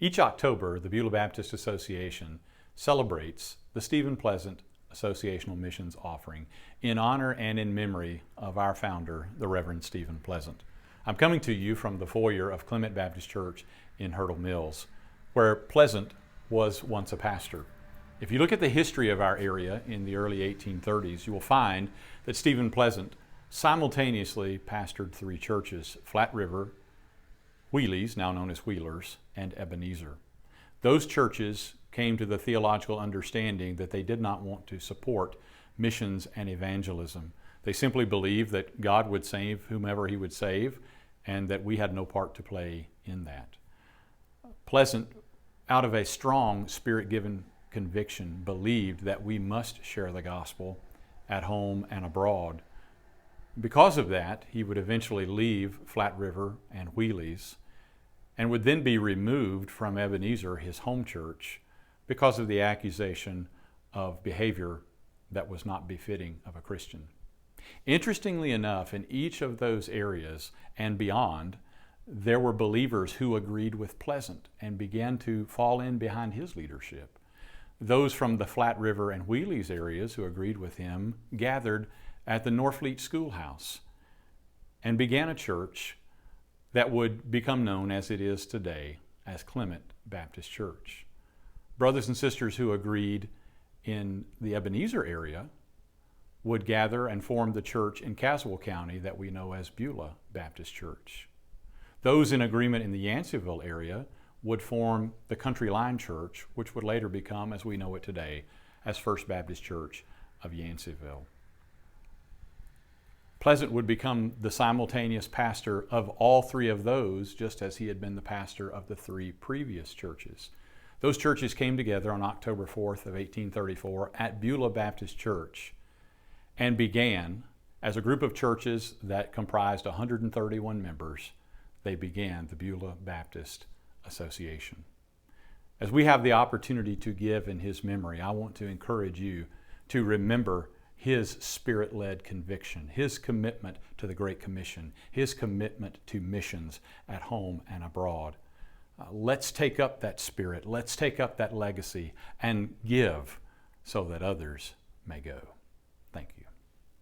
Each October, the Beulah Baptist Association celebrates the Stephen Pleasant Associational Missions Offering in honor and in memory of our founder, the Reverend Stephen Pleasant. I'm coming to you from the foyer of Clement Baptist Church in Hurdle Mills, where Pleasant was once a pastor. If you look at the history of our area in the early 1830s, you will find that Stephen Pleasant simultaneously pastored three churches: Flat River, Wheelies, now known as Wheelers, and Ebenezer. Those churches came to the theological understanding that they did not want to support missions and evangelism. They simply believed that God would save whomever He would save, and that we had no part to play in that. Pleasant, out of a strong Spirit-given conviction, believed that we must share the gospel at home and abroad. Because of that, he would eventually leave Flat River and Wheelies and would then be removed from Ebenezer, his home church, because of the accusation of behavior that was not befitting of a Christian. Interestingly enough, in each of those areas and beyond, there were believers who agreed with Pleasant and began to fall in behind his leadership. Those from the Flat River and Wheelies areas who agreed with him gathered at the Norfleet Schoolhouse and began a church that would become known as it is today as Clement Baptist Church. Brothers and sisters who agreed in the Ebenezer area would gather and form the church in Caswell County that we know as Beulah Baptist Church. Those in agreement in the Yanceyville area would form the Country Line Church, which would later become, as we know it today, as First Baptist Church of Yanceyville. Pleasant would become the simultaneous pastor of all three of those, just as he had been the pastor of the three previous churches. Those churches came together on October 4th of 1834 at Beulah Baptist Church and began, as a group of churches that comprised 131 members, they began the Beulah Baptist Association. As we have the opportunity to give in his memory, I want to encourage you to remember his Spirit-led conviction, his commitment to the Great Commission, his commitment to missions at home and abroad. Let's take up that spirit, let's take up that legacy and give so that others may go. Thank you.